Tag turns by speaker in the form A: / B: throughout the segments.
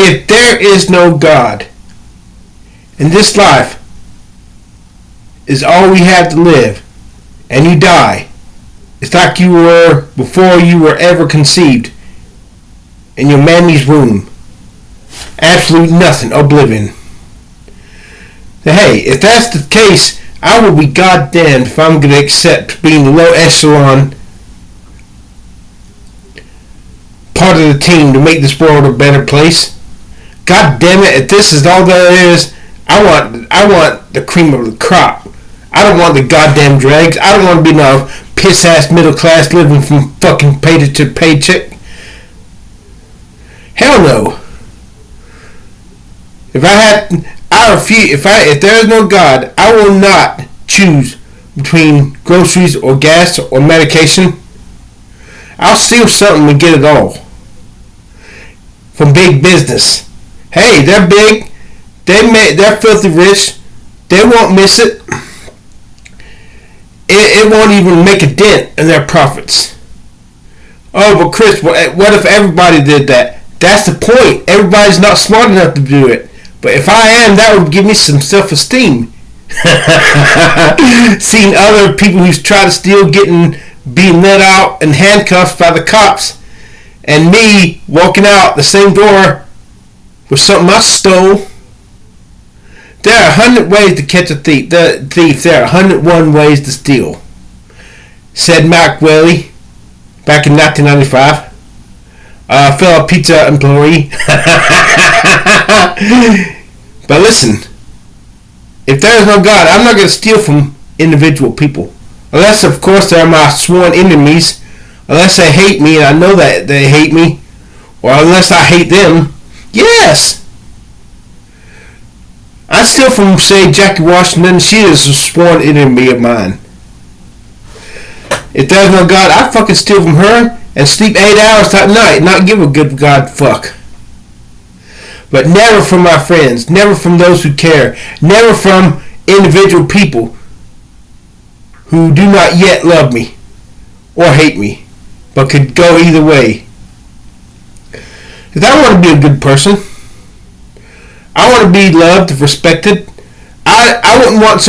A: If there is no God, and this life is all we have to live, and you die, it's like you were before you were ever conceived in your mammy's womb. Absolute nothing, oblivion. Hey, if that's the case, I will be goddamned if I'm going to accept being the low echelon part of the team to make this world a better place. God damn it, if this is all there is, I want the cream of the crop. I don't want the goddamn dregs. I don't want to be no piss ass middle class living from fucking paycheck to paycheck. Hell no. If there is no God, I will not choose between groceries or gas or medication. I'll steal something and get it all from big business. Hey, they're big. They're filthy rich. They won't miss it. It won't even make a dent in their profits. Oh, but Chris, what if everybody did that? That's the point. Everybody's not smart enough to do it. But if I am, that would give me some self-esteem. Seeing other people who try to steal being let out and handcuffed by the cops, and me walking out the same door with something I stole. There are 100 ways to catch a thief. There are 101 ways to steal, said Mac Whaley back in 1995. Fellow pizza employee. But listen, if there is no God, I'm not going to steal from individual people. Unless, of course, they're my sworn enemies. Unless they hate me and I know that they hate me. Or unless I hate them. Yes! I steal from, say, Jackie Washington. She is a sworn enemy of mine. If there's no God, I fucking steal from her and sleep 8 hours that night and not give a good God fuck. But never from my friends, never from those who care, never from individual people who do not yet love me or hate me, but could go either way. Because I want to be a good person. I want to be loved, respected. I wouldn't want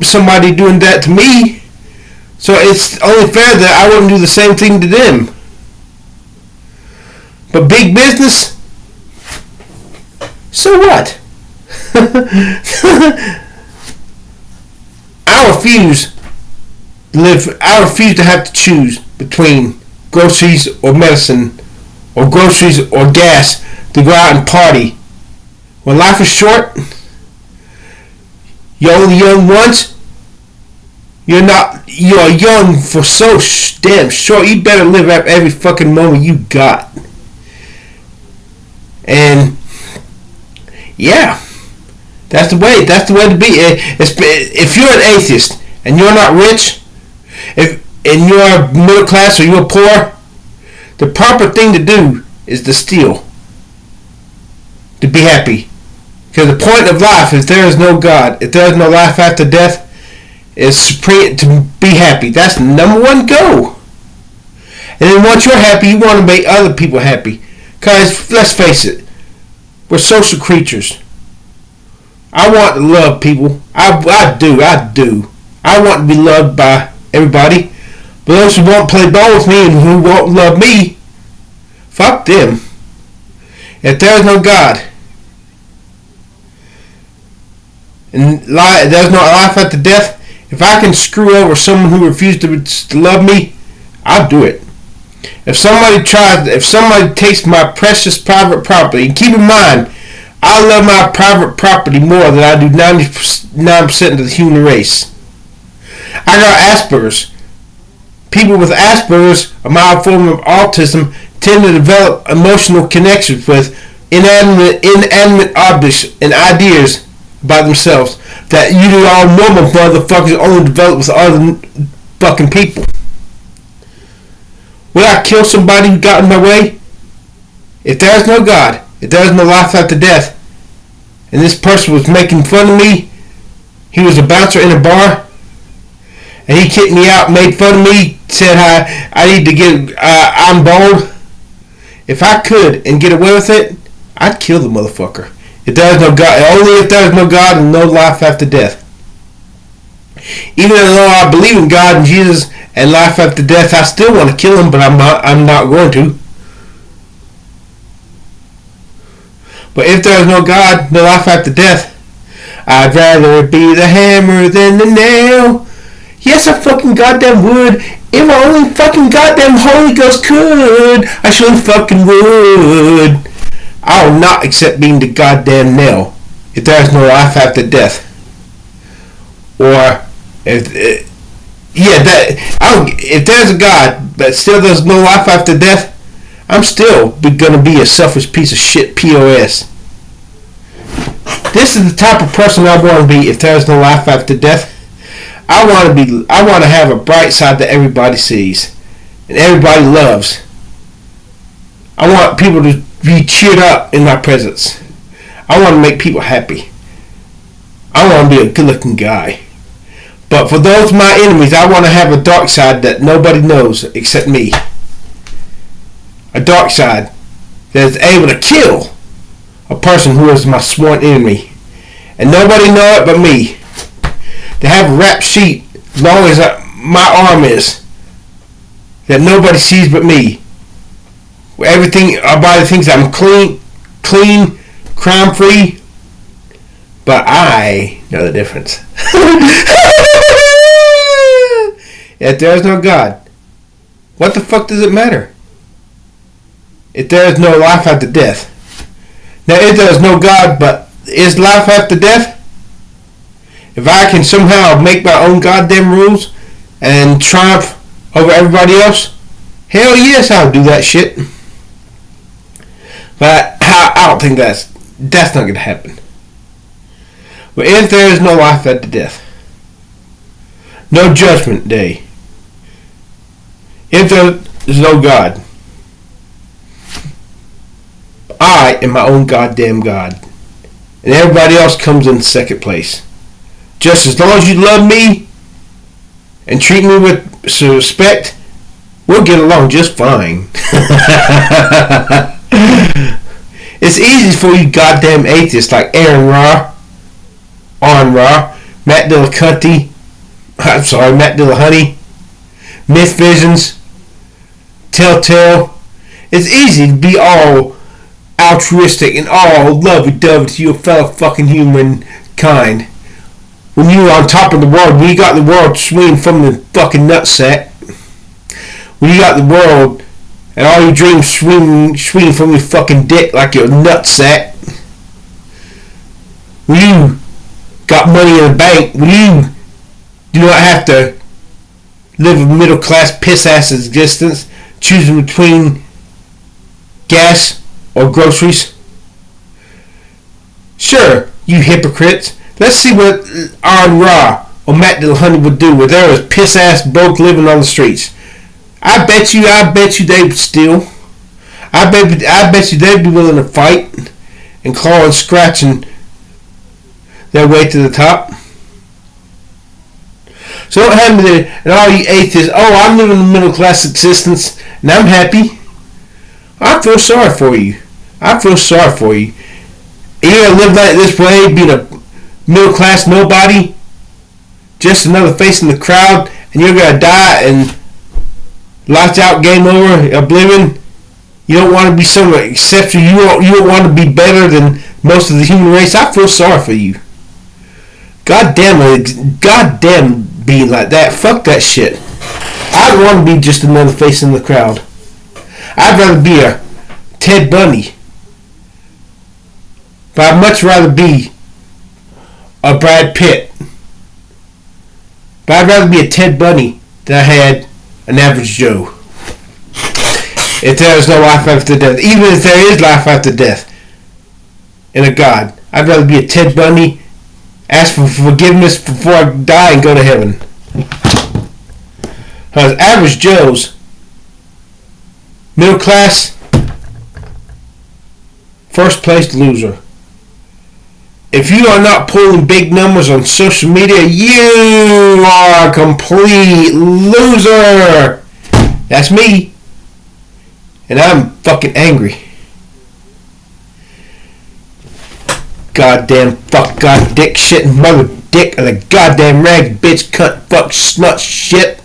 A: somebody doing that to me. So it's only fair that I wouldn't do the same thing to them. But big business? So what? I refuse to have to choose between groceries or medicine, or groceries or gas to go out and party. When life is short, you're only young once. You're young for so damn short. You better live up every fucking moment you got. And yeah, that's the way to be. If you're an atheist and you're not rich, and you're middle class or you're poor, the proper thing to do is to steal, to be happy. Because the point of life, if there is no God, if there is no life after death, is to be happy. That's the number one goal. And then once you're happy, you want to make other people happy. Because let's face it, we're social creatures. I want to love people. I do. I want to be loved by everybody. But those who won't play ball with me and who won't love me, fuck them. If there is no God, and there's no life after death, if I can screw over someone who refuses to love me, I'll do it. If somebody takes my precious private property, and keep in mind, I love my private property more than I do 99% of the human race. I got Asperger's. People with Asperger's, a mild form of autism, tend to develop emotional connections with inanimate objects and ideas by themselves that you all normal motherfuckers only develop with other fucking people. Would I kill somebody who got in my way? If there is no God, if there is no life after death, and this person was making fun of me, he was a bouncer in a bar, and he kicked me out, made fun of me, said I need to get, I'm bald. If I could and get away with it, I'd kill the motherfucker. If there's no God, only if there's no God and no life after death. Even though I believe in God and Jesus and life after death, I still want to kill him, but I'm not going to. But if there's no God, no life after death, I'd rather be the hammer than the nail. Yes, I fucking goddamn would. If I only fucking goddamn Holy Ghost could, I sure fucking would. I will not accept being the goddamn nail if there's no life after death. Or if there's a God but still there's no life after death, I'm still gonna be a selfish piece of shit POS. This is the type of person I want to be if there's no life after death. I want to have a bright side that everybody sees and everybody loves. I want people to be cheered up in my presence. I want to make people happy. I want to be a good-looking guy. But for those my enemies, I want to have a dark side that nobody knows except me. A dark side that is able to kill a person who is my sworn enemy. And nobody know it but me. To have a rap sheet as long as my arm is. That nobody sees but me. Where everybody thinks I'm clean, crime free. But I know the difference. If there's no God, what the fuck does it matter? If there's no life after death. Now, if there's no God, but is life after death? If I can somehow make my own goddamn rules and triumph over everybody else, hell yes, I'll do that shit. But I don't think that's not going to happen. But if there is no life after death, no judgment day, if there is no God, I am my own goddamn God. And everybody else comes in second place. Just as long as you love me and treat me with respect, we'll get along just fine. It's easy for you goddamn atheists like Aaron Ra, Matt Dillahunty, Myth Visions, Telltale. It's easy to be all altruistic and all lovey-dovey to your fellow fucking humankind. When you're on top of the world, when you got the world swinging from the fucking nutsack, when you got the world and all your dreams swinging from your fucking dick like your nutsack, when you got money in the bank, when you do not have to live a middle class piss ass existence, choosing between gas or groceries. Sure, you hypocrites. Let's see what Aaron Ra or Matt Dillahunty would do where there was piss ass broke living on the streets. I bet you they would steal. I bet you they'd be willing to fight and claw and scratch and their way to the top. So don't have me there and all you atheists, I'm living a middle class existence and I'm happy. I feel sorry for you. You're going to live like this way, being a middle class nobody, just another face in the crowd, and you're going to die and lights out, game over, oblivion. You don't want to be someone exceptional. You don't want to be better than most of the human race. I feel sorry for you. Goddamn being like that. Fuck that shit. I don't want to be just another face in the crowd. I'd rather be a Ted Bundy. But I'd much rather be a Brad Pitt. But I'd rather be a Ted Bundy than I had an average Joe. If there is no life after death, even if there is life after death in a God, I'd rather be a Ted Bundy, ask for forgiveness before I die and go to heaven. Because average Joes, middle class, first place loser. If you are not pulling big numbers on social media, you are a complete loser. That's me. And I'm fucking angry. goddamn fuck, god, dick, shit, mother, dick, of the goddamn rag, bitch, cunt, fuck, slut, shit.